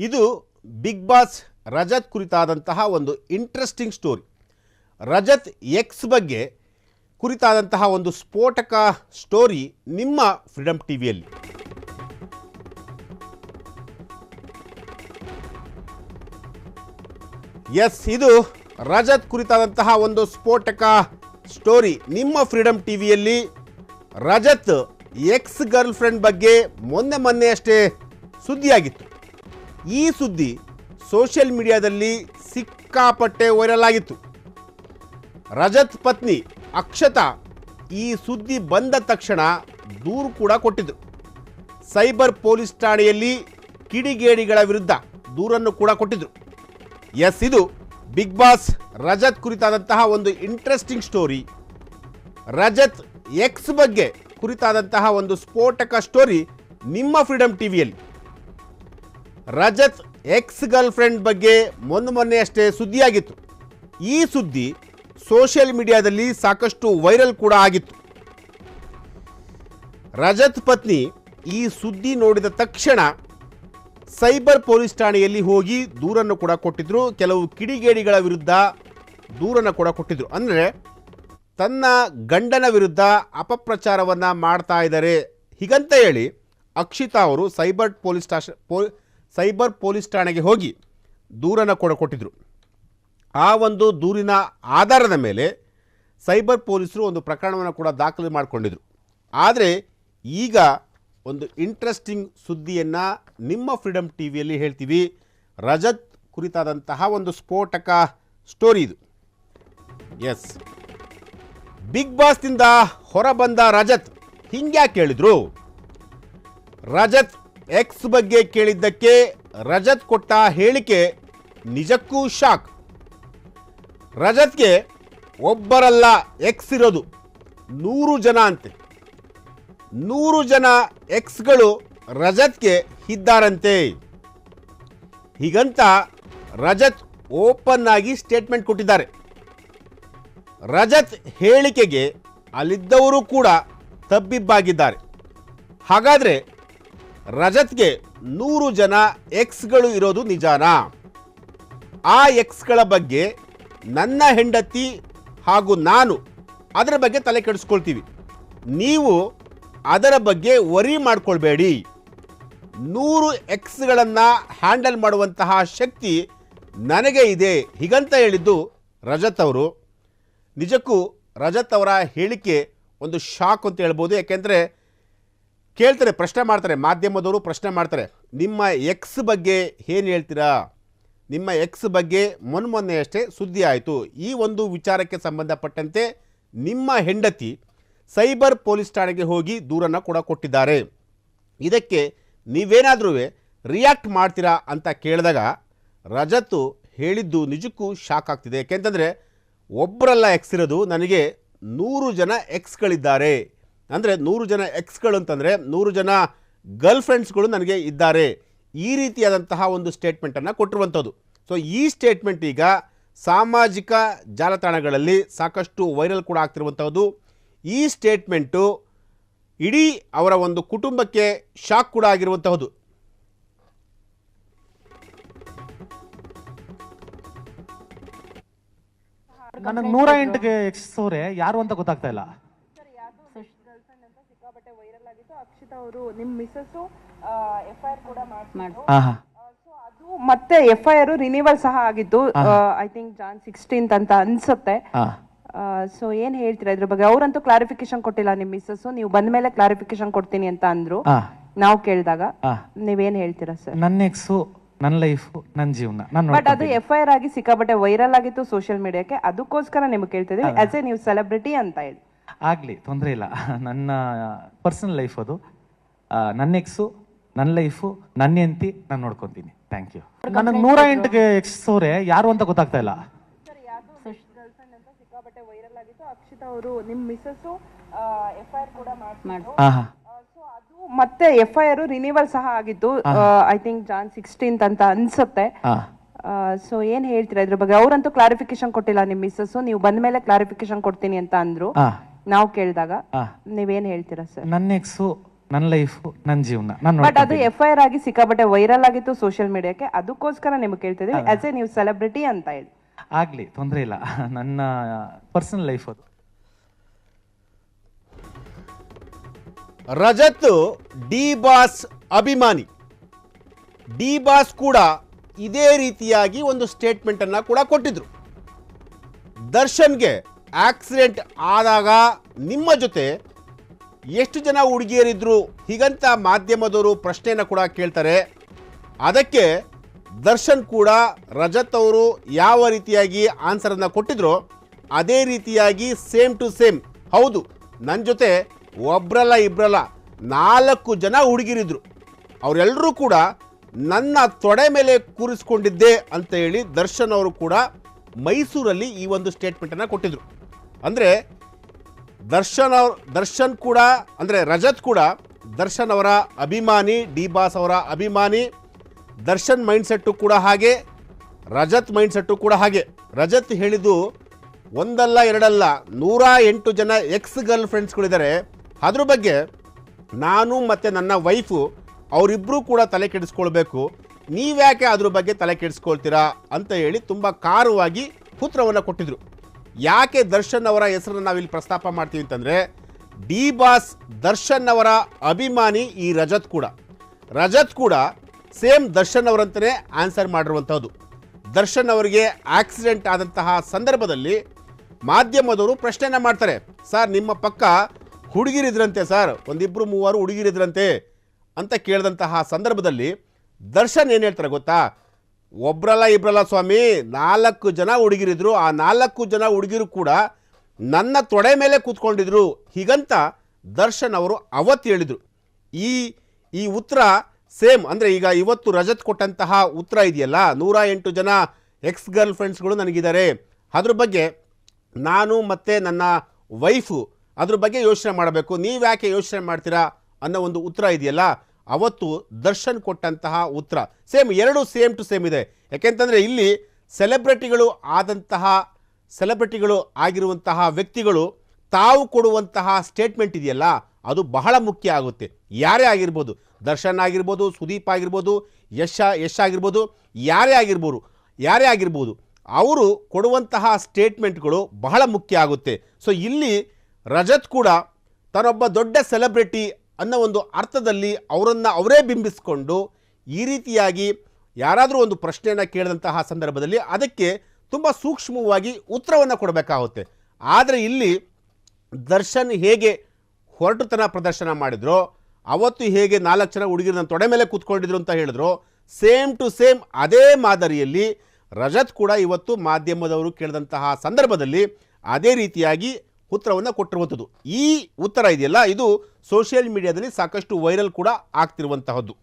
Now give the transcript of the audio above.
ಇದು big boss Rajat ಕುರಿತಾದಂತಹ ಒಂದು interesting story. Rajat X ಬಗ್ಗೆ ಕುರಿತಾದಂತಹ ಒಂದು ಸ್ಫೋಟಕ ಸ್ಟೋರಿ ನಿಮ್ಮ ಫ್ರೀಡಮ್ ಟಿವಿಯಲ್ಲಿ. ಎಸ್, ಇದು ರಜತ್ ಕುರಿತಾದಂತಹ ಒಂದು ಸ್ಫೋಟಕ ಸ್ಟೋರಿ ನಿಮ್ಮ ಫ್ರೀಡಮ್ ಟಿವಿಯಲ್ಲಿ. ರಜತ್ ಎಕ್ಸ್ ಗರ್ಲ್ ಫ್ರೆಂಡ್ ಬಗ್ಗೆ ಮೊನ್ನೆ ಅಷ್ಟೇ ಸುದ್ದಿಯಾಗಿತ್ತು. ಈ ಸುದ್ದಿ ಸೋಷಿಯಲ್ ಮೀಡಿಯಾದಲ್ಲಿ ಸಿಕ್ಕಾಪಟ್ಟೆ ವೈರಲ್ ಆಗಿತ್ತು. ರಜತ್ ಪತ್ನಿ ಅಕ್ಷತಾ ಈ ಸುದ್ದಿ ಬಂದ ತಕ್ಷಣ ದೂರು ಕೂಡ ಕೊಟ್ಟಿದ್ರು. ಸೈಬರ್ ಪೊಲೀಸ್ ಠಾಣೆಯಲ್ಲಿ ಕಿಡಿಗೇಡಿಗಳ ವಿರುದ್ಧ ದೂರನ್ನು ಕೂಡ ಕೊಟ್ಟಿದ್ರು. ಎಸ್, ಇದು ಬಿಗ್ ಬಾಸ್ ರಜತ್ ಕುರಿತಾದಂತಹ ಒಂದು ಇಂಟ್ರೆಸ್ಟಿಂಗ್ ಸ್ಟೋರಿ. ರಜತ್ ಎಕ್ಸ್ ಬಗ್ಗೆ ಕುರಿತಾದಂತಹ ಒಂದು ಸ್ಫೋಟಕ ಸ್ಟೋರಿ ನಿಮ್ಮ ಫ್ರೀಡಮ್ ಟಿವಿಯಲ್ಲಿ. ರಜತ್ ಎಕ್ಸ್ ಗರ್ಲ್ ಫ್ರೆಂಡ್ ಬಗ್ಗೆ ಮೊನ್ನೆ ಅಷ್ಟೇ ಸುದ್ದಿಯಾಗಿತ್ತು. ಈ ಸುದ್ದಿ ಸೋಷಿಯಲ್ ಮೀಡಿಯಾದಲ್ಲಿ ಸಾಕಷ್ಟು ವೈರಲ್ ಕೂಡ ಆಗಿತ್ತು. ರಜತ್ ಪತ್ನಿ ಈ ಸುದ್ದಿ ನೋಡಿದ ತಕ್ಷಣ ಸೈಬರ್ ಪೊಲೀಸ್ ಠಾಣೆಯಲ್ಲಿ ಹೋಗಿ ದೂರನ್ನು ಕೂಡ ಕೊಟ್ಟಿದ್ರು. ಕೆಲವು ಕಿಡಿಗೇಡಿಗಳ ವಿರುದ್ಧ ದೂರನ್ನು ಕೂಡ ಕೊಟ್ಟಿದ್ರು. ಅಂದರೆ ತನ್ನ ಗಂಡನ ವಿರುದ್ಧ ಅಪಪ್ರಚಾರವನ್ನು ಮಾಡ್ತಾ ಇದ್ದಾರೆ ಹೀಗಂತ ಹೇಳಿ ಅಕ್ಷಿತಾ ಅವರು ಸೈಬರ್ ಪೊಲೀಸ್ ಠಾಣೆಗೆ ಹೋಗಿ ದೂರನ್ನು ಕೂಡ ಕೊಟ್ಟಿದ್ರು. ಆ ಒಂದು ದೂರಿನ ಆಧಾರದ ಮೇಲೆ ಸೈಬರ್ ಪೊಲೀಸರು ಒಂದು ಪ್ರಕರಣವನ್ನು ಕೂಡ ದಾಖಲೆ ಮಾಡಿಕೊಂಡಿದ್ರು. ಆದರೆ ಈಗ ಒಂದು ಇಂಟ್ರೆಸ್ಟಿಂಗ್ ಸುದ್ದಿಯನ್ನು ನಿಮ್ಮ ಫ್ರೀಡಮ್ ಟಿವಿಯಲ್ಲಿ ಹೇಳ್ತೀವಿ. ರಜತ್ ಕುರಿತಾದಂತಹ ಒಂದು ಸ್ಫೋಟಕ ಸ್ಟೋರಿ ಇದು. ಎಸ್, ಬಿಗ್ ಬಾಸ್ನಿಂದ ಹೊರಬಂದ ರಜತ್ ಹಿಂಗ್ಯಾಕೆ ಹೇಳಿದ್ರು? ರಜತ್ ಎಕ್ಸ್ ಬಗ್ಗೆ ಕೇಳಿದ್ದಕ್ಕೆ ರಜತ್ ಕೊಟ್ಟ ಹೇಳಿಕೆ ನಿಜಕ್ಕೂ ಶಾಕ್. ರಜತ್ಗೆ ಒಬ್ಬರಲ್ಲ ಎಕ್ಸ್ ಇರೋದು 100 ಜನ ಅಂತೆ. 100 ಜನ ಎಕ್ಸ್ಗಳು ರಜತ್ಗೆ ಇದ್ದಾರಂತೆ. ಹೀಗಂತ ರಜತ್ ಓಪನ್ ಆಗಿ ಸ್ಟೇಟ್ಮೆಂಟ್ ಕೊಟ್ಟಿದ್ದಾರೆ. ರಜತ್ ಹೇಳಿಕೆಗೆ ಅಲ್ಲಿದ್ದವರು ಕೂಡ ತಬ್ಬಿಬ್ಬಾಗಿದ್ದಾರೆ. ಹಾಗಾದರೆ ರಜತ್ಗೆ 100 ಜನ ಎಕ್ಸ್ಗಳು ಇರೋದು ನಿಜಾನಾ? ಆ ಎಕ್ಸ್ಗಳ ಬಗ್ಗೆ ನನ್ನ ಹೆಂಡತಿ ಹಾಗೂ ನಾನು ಅದರ ಬಗ್ಗೆ ತಲೆ ಕೆಡಿಸ್ಕೊಳ್ತೀವಿ. ನೀವು ಅದರ ಬಗ್ಗೆ ವರಿ ಮಾಡ್ಕೊಳ್ಬೇಡಿ. 100 ಎಕ್ಸ್ಗಳನ್ನು ಹ್ಯಾಂಡಲ್ ಮಾಡುವಂತಹ ಶಕ್ತಿ ನನಗೆ ಇದೆ ಹೀಗಂತ ಹೇಳಿದ್ದು ರಜತ್ ಅವರು. ನಿಜಕ್ಕೂ ರಜತ್ ಅವರ ಹೇಳಿಕೆ ಒಂದು ಶಾಕ್ ಅಂತ ಹೇಳ್ಬೋದು. ಯಾಕೆಂದರೆ ಕೇಳ್ತಾರೆ, ಪ್ರಶ್ನೆ ಮಾಡ್ತಾರೆ, ಮಾಧ್ಯಮದವರು ಪ್ರಶ್ನೆ ಮಾಡ್ತಾರೆ, ನಿಮ್ಮ ಎಕ್ಸ್ ಬಗ್ಗೆ ಏನು ಹೇಳ್ತೀರಾ? ನಿಮ್ಮ ಎಕ್ಸ್ ಬಗ್ಗೆ ಮೊನ್ನೆ ಅಷ್ಟೇ ಸುದ್ದಿ ಆಯಿತು. ಈ ಒಂದು ವಿಚಾರಕ್ಕೆ ಸಂಬಂಧಪಟ್ಟಂತೆ ನಿಮ್ಮ ಹೆಂಡತಿ ಸೈಬರ್ ಪೊಲೀಸ್ ಠಾಣೆಗೆ ಹೋಗಿ ದೂರನ್ನು ಕೂಡ ಕೊಟ್ಟಿದ್ದಾರೆ. ಇದಕ್ಕೆ ನೀವೇನಾದರೂ ರಿಯಾಕ್ಟ್ ಮಾಡ್ತೀರಾ ಅಂತ ಕೇಳಿದಾಗ ರಜತ್ ಹೇಳಿದ್ದು ನಿಜಕ್ಕೂ ಶಾಕ್ ಆಗ್ತಿದೆ. ಯಾಕೆಂತಂದರೆ ಒಬ್ಬರಲ್ಲ ಎಕ್ಸ್ ಇರೋದು, ನನಗೆ 100 ಜನ ಎಕ್ಸ್ಗಳಿದ್ದಾರೆ. ಅಂದರೆ 100 ಜನ ಎಕ್ಸ್ಗಳು ಅಂತಂದರೆ 100 ಜನ ಗರ್ಲ್ ಫ್ರೆಂಡ್ಸ್ಗಳು ನನಗೆ ಇದ್ದಾರೆ. ಈ ರೀತಿಯಾದಂತಹ ಒಂದು ಸ್ಟೇಟ್ಮೆಂಟನ್ನು ಕೊಟ್ಟಿರುವಂಥದ್ದು. ಸೊ ಈ ಸ್ಟೇಟ್ಮೆಂಟ್ ಈಗ ಸಾಮಾಜಿಕ ಜಾಲತಾಣಗಳಲ್ಲಿ ಸಾಕಷ್ಟು ವೈರಲ್ ಕೂಡ ಆಗ್ತಿರುವಂಥದ್ದು. ಈ ಸ್ಟೇಟ್ಮೆಂಟು ಇಡೀ ಅವರ ಒಂದು ಕುಟುಂಬಕ್ಕೆ ಶಾಕ್ ಕೂಡ ಆಗಿರುವಂತಹದ್ದು. ನನಗೆ 108ಗೆ ಎಕ್ಸೋರೆ ಯಾರು ಅಂತ ಗೊತ್ತಾಗ್ತಾ ಇಲ್ಲ. ಸಿಕ್ಕಾಪಟ್ಟೆ ವೈರಲ್ ಆಗಿತ್ತು. ಅಕ್ಷಿತಾ ಅವರು ನಿಮ್ಮ ಮಿಸಸ್ FIR ಕೂಡ ಮಾಡಿದ್ರು. ಸೊ ಅದು ಮತ್ತೆ FIR ರಿನಿವಲ್ ಸಹ ಆಗಿತ್ತು. ಐ ಥಿಂಕ್ ಜಾನ್ 16th ಅಂತ ಅನ್ಸುತ್ತೆ. ಸೊ ಏನ್ ಹೇಳ್ತೀರಾ ಇದ್ರ ಬಗ್ಗೆ? ಅವರಂತೂ ಕ್ಲಾರಿಫಿಕೇಶನ್ ಕೊಟ್ಟಿಲ್ಲ ನಿಮ್ಮ ಮಿಸಸ್. ನೀವು ಬಂದ ಮೇಲೆ ಕ್ಲಾರಿಫಿಕೇಶನ್ ಕೊಡ್ತೀನಿ ಅಂತ ಅಂದ್ರು. ನಾವು ಕೇಳಿದಾಗ ನೀವೇನ್ ಹೇಳ್ತೀರಾ ಸರ್? ನನ್ನ ಎಕ್ಸು, ನನ್ನ ಲೈಫ್, ನನ್ನ ಜೀವನ. ಬಟ್ ಅದು FIR ಆಗಿ ಸಿಕ್ಕಾಪಟ್ಟೆ ವೈರಲ್ ಆಗಿತ್ತು ಸೋಷಿಯಲ್ ಮೀಡಿಯಾಕ್ಕೆ. ಅದಕ್ಕೋಸ್ಕರ ನಿಮ್ಗೆ ಕೇಳ್ತಿದ್ವಿ ಆಸ್ ಎ ನೀವು ಸೆಲೆಬ್ರಿಟಿ ಅಂತ ಹೇಳಿ. ಆಗ್ಲಿ, ತೊಂದರೆ ಇಲ್ಲ. ನನ್ನ ಪರ್ಸನಲ್ ಲೈಫ್ ಅದು. ನನ್ನ ಎಕ್ಸು, ನನ್ನ ಲೈಫು, ನನ್ನ ಹೆಂಡತಿ, ನಾನು ನೋಡ್ಕೊತೀನಿ. Thank you. ನನಗೆ 108ಗೆ ಎಕ್ಸೋರೆ ಯಾರು ಅಂತ ಗೊತ್ತಾಗ್ತಾ ಇಲ್ಲ. ಸಿಕ್ಕಾಪಟ್ಟೆ ವೈರಲ್ ಆಗಿತ್ತು. ಅಕ್ಷಿತಾ ಅವರು ನಿಮ್ಮ ಮಿಸಸ್ FIR ಕೂಡ ಮಾಡಿದ್ರು. ಸೊ ಅದು ಮತ್ತೆ FIR ರಿನಿವಲ್ ಸಹ ಆಗಿತ್ತು. ಐ ಥಿಂಕ್ ಜಾನ್ 16th ಅಂತ ಅನ್ಸುತ್ತೆ. ಸೊ ಏನ್ ಹೇಳ್ತೀರಾ ಇದ್ರ ಬಗ್ಗೆ? ಅವರಂತೂ ಕ್ಲಾರಿಫಿಕೇಶನ್ ಕೊಟ್ಟಿಲ್ಲ ನಿಮ್ಮ ಮಿಸಸ್. ನೀವು ಬಂದ ಮೇಲೆ ಕ್ಲಾರಿಫಿಕೇಶನ್ ಕೊಡ್ತೀನಿ ಅಂತ ಅಂದ್ರು. ನಾವು ಕೇಳಿದಾಗ ನೀವೇನ್ ಹೇಳ್ತೀರಾ ಸರ್? ನನ್ನ ಎಕ್ಸು, ನನ್ನ ಲೈಫು ನನ್ನ ಜೀವನ ನಾನು ಬಟ್ ಅದು FIR ಆಗಿ ಸಿಕ್ಕಾಬಟ್ಟೆ ವೈರಲ್ ಆಗಿತ್ತು ಸೋಷಿಯಲ್ ಮೀಡಿಯಾಕ್ಕೆ, ಅದಕ್ಕೋಸ್ಕರ ನಿಮ್ಗೆ ಕೇಳ್ತಿದೀವಿ ಆಸ್ ಎ ನೀವು ಸೆಲೆಬ್ರಿಟಿ ಅಂತ ಹೇಳಿ. ಆಗ್ಲಿ, ತೊಂದರೆ ಇಲ್ಲ, ನನ್ನ ಪರ್ಸನಲ್ ಲೈಫ್ ಅದು. ರಜತ್ ಡಿ ಬಾಸ್ ಅಭಿಮಾನಿ. ಡಿ ಬಾಸ್ ಕೂಡ ಇದೇ ರೀತಿಯಾಗಿ ಒಂದು ಸ್ಟೇಟ್ಮೆಂಟ್ ಅನ್ನ ಕೂಡ ಕೊಟ್ಟಿದ್ರು. ದರ್ಶನ್ಗೆ ಆಕ್ಸಿಡೆಂಟ್ ಆದಾಗ ನಿಮ್ಮ ಜೊತೆ ಎಷ್ಟು ಜನ ಹುಡುಗಿಯರಿದ್ರು ಹೀಗಂತ ಮಾಧ್ಯಮದವರು ಪ್ರಶ್ನೆಯನ್ನು ಕೂಡ ಕೇಳ್ತಾರೆ. ಅದಕ್ಕೆ ದರ್ಶನ್ ಕೂಡ ರಜತ್ ಅವರು ಯಾವ ರೀತಿಯಾಗಿ ಆನ್ಸರನ್ನು ಕೊಟ್ಟಿದ್ರು ಅದೇ ರೀತಿಯಾಗಿ ಸೇಮ್ ಟು ಸೇಮ್, ಹೌದು ನನ್ನ ಜೊತೆ ಒಬ್ರಲ್ಲ ಇಬ್ರಲ್ಲ 4 ಜನ ಹುಡುಗಿರಿದ್ರು, ಅವರೆಲ್ಲರೂ ಕೂಡ ನನ್ನ ತೊಡೆ ಮೇಲೆ ಕೂರಿಸ್ಕೊಂಡಿದ್ದೆ ಅಂತ ಹೇಳಿ ದರ್ಶನ್ ಅವರು ಕೂಡ ಮೈಸೂರಲ್ಲಿ ಈ ಒಂದು ಸ್ಟೇಟ್ಮೆಂಟನ್ನು ಕೊಟ್ಟಿದ್ರು. ಅಂದರೆ ದರ್ಶನ್ ಕೂಡ ಅಂದರೆ ರಜತ್ ಕೂಡ ದರ್ಶನ್ ಅವರ ಅಭಿಮಾನಿ, ಡಿ ಬಾಸ್ ಅವರ ಅಭಿಮಾನಿ. ದರ್ಶನ್ ಮೈಂಡ್ಸೆಟ್ಟು ಕೂಡ ಹಾಗೆ, ರಜತ್ ಮೈಂಡ್ಸೆಟ್ಟು ಕೂಡ ಹಾಗೆ. ರಜತ್ ಹೇಳಿದ್ದು ಒಂದಲ್ಲ ಎರಡಲ್ಲ 108 ಜನ ಎಕ್ಸ್ ಗರ್ಲ್ ಫ್ರೆಂಡ್ಸ್ಗಳಿದ್ದಾರೆ. ಅದ್ರ ಬಗ್ಗೆ ನಾನು ಮತ್ತು ನನ್ನ ವೈಫು ಅವರಿಬ್ಬರೂ ಕೂಡ ತಲೆ ಕೆಡಿಸ್ಕೊಳ್ಬೇಕು, ನೀವ್ಯಾಕೆ ಅದ್ರ ಬಗ್ಗೆ ತಲೆ ಕೆಡಿಸ್ಕೊಳ್ತೀರಾ ಅಂತ ಹೇಳಿ ತುಂಬ ಖಾರವಾಗಿ ಉತ್ತರವನ್ನು ಕೊಟ್ಟಿದ್ರು. ಯಾಕೆ ದರ್ಶನ್ ಅವರ ಹೆಸರನ್ನು ನಾವಿಲ್ಲಿ ಪ್ರಸ್ತಾಪ ಮಾಡ್ತೀವಿ ಅಂತಂದರೆ, ಡಿ ಬಾಸ್ ದರ್ಶನ್ ಅವರ ಅಭಿಮಾನಿ. ಈ ರಜತ್ ಕೂಡ ಸೇಮ್ ದರ್ಶನ್ ಅವರಂತಲೇ ಆನ್ಸರ್ ಮಾಡಿರುವಂಥದ್ದು. ದರ್ಶನ್ ಅವರಿಗೆ ಆಕ್ಸಿಡೆಂಟ್ ಆದಂತಹ ಸಂದರ್ಭದಲ್ಲಿ ಮಾಧ್ಯಮದವರು ಪ್ರಶ್ನೆನ ಮಾಡ್ತಾರೆ, ಸರ್ ನಿಮ್ಮ ಪಕ್ಕ ಹುಡುಗಿರಿದ್ರಂತೆ ಸರ್, 1-2-3 ಹುಡುಗಿರಿದ್ರಂತೆ ಅಂತ ಕೇಳಿದಂತಹ ಸಂದರ್ಭದಲ್ಲಿ ದರ್ಶನ್ ಏನು ಹೇಳ್ತಾರೆ ಗೊತ್ತಾ, ಒಬ್ರಲ್ಲ ಇಬ್ರಲ್ಲ ಸ್ವಾಮಿ 4 ಜನ ಹುಡುಗಿರಿದ್ರು, ಆ 4 ಜನ ಹುಡುಗಿರು ಕೂಡ ನನ್ನ ತೊಡೆ ಮೇಲೆ ಕೂತ್ಕೊಂಡಿದ್ರು ಹೀಗಂತ ದರ್ಶನ್ ಅವರು ಅವತ್ತು ಹೇಳಿದರು. ಈ ಉತ್ತರ ಸೇಮ್ ಅಂದರೆ ಈಗ ಇವತ್ತು ರಜತ್ ಕೊಟ್ಟಂತಹ ಉತ್ತರ ಇದೆಯಲ್ಲ, 108 ಜನ ಎಕ್ಸ್ ಗರ್ಲ್ ಫ್ರೆಂಡ್ಸ್ಗಳು ನನಗಿದ್ದಾರೆ, ಅದ್ರ ಬಗ್ಗೆ ನಾನು ಮತ್ತು ನನ್ನ ವೈಫು ಅದ್ರ ಬಗ್ಗೆ ಯೋಚನೆ ಮಾಡಬೇಕು, ನೀವ್ಯಾಕೆ ಯೋಚನೆ ಮಾಡ್ತೀರಾ ಅನ್ನೋ ಒಂದು ಉತ್ತರ ಇದೆಯಲ್ಲ, ಅವತ್ತು ದರ್ಶನ್ ಕೊಟ್ಟಂತಹ ಉತ್ತರ ಸೇಮ್ ಟು ಸೇಮ್ ಇದೆ. ಯಾಕೆಂತಂದರೆ ಇಲ್ಲಿ ಸೆಲೆಬ್ರಿಟಿಗಳು ಆಗಿರುವಂತಹ ವ್ಯಕ್ತಿಗಳು ತಾವು ಕೊಡುವಂತಹ ಸ್ಟೇಟ್ಮೆಂಟ್ ಇದೆಯಲ್ಲ ಅದು ಬಹಳ ಮುಖ್ಯ ಆಗುತ್ತೆ. ಯಾರೇ ಆಗಿರ್ಬೋದು, ದರ್ಶನ್ ಆಗಿರ್ಬೋದು, ಸುದೀಪ್ ಆಗಿರ್ಬೋದು, ಯಶ್ ಆಗಿರ್ಬೋದು, ಯಾರೇ ಆಗಿರ್ಬೋದು ಅವರು ಕೊಡುವಂತಹ ಸ್ಟೇಟ್ಮೆಂಟ್ಗಳು ಬಹಳ ಮುಖ್ಯ ಆಗುತ್ತೆ. ಸೊ ಇಲ್ಲಿ ರಜತ್ ಕೂಡ ತಾನೊಬ್ಬ ದೊಡ್ಡ ಸೆಲೆಬ್ರಿಟಿ ಅನ್ನೋ ಒಂದು ಅರ್ಥದಲ್ಲಿ ಅವರೇ ಬಿಂಬಿಸಿಕೊಂಡು ಈ ರೀತಿಯಾಗಿ ಯಾರಾದರೂ ಒಂದು ಪ್ರಶ್ನೆಯನ್ನು ಕೇಳಿದಂತಹ ಸಂದರ್ಭದಲ್ಲಿ ಅದಕ್ಕೆ ತುಂಬ ಸೂಕ್ಷ್ಮವಾಗಿ ಉತ್ತರವನ್ನು ಕೊಡಬೇಕಾಗುತ್ತೆ. ಆದರೆ ಇಲ್ಲಿ ದರ್ಶನ್ ಹೇಗೆ ಹೊರಟುತನ ಪ್ರದರ್ಶನ ಮಾಡಿದ್ರು, ಅವತ್ತು ಹೇಗೆ 4 ಜನ ಹುಡುಗಿರನ್ನ ತೊಡೆ ಮೇಲೆ ಕೂತ್ಕೊಂಡಿದ್ರು ಅಂತ ಹೇಳಿದ್ರು, ಸೇಮ್ ಟು ಸೇಮ್ ಅದೇ ಮಾದರಿಯಲ್ಲಿ ರಜತ್ ಕೂಡ ಇವತ್ತು ಮಾಧ್ಯಮದವರು ಕೇಳಿದಂತಹ ಸಂದರ್ಭದಲ್ಲಿ ಅದೇ ರೀತಿಯಾಗಿ ಉತ್ತರವನ್ನು ಕೊಟ್ಟಿರುವಂಥದ್ದು. ಈ ಉತ್ತರ ಇದೆಯಲ್ಲ ಇದು ಸೋಷಿಯಲ್ ಮೀಡಿಯಾದಲ್ಲಿ ಸಾಕಷ್ಟು ವೈರಲ್ ಕೂಡ ಆಗ್ತಿರುವಂತಹದ್ದು.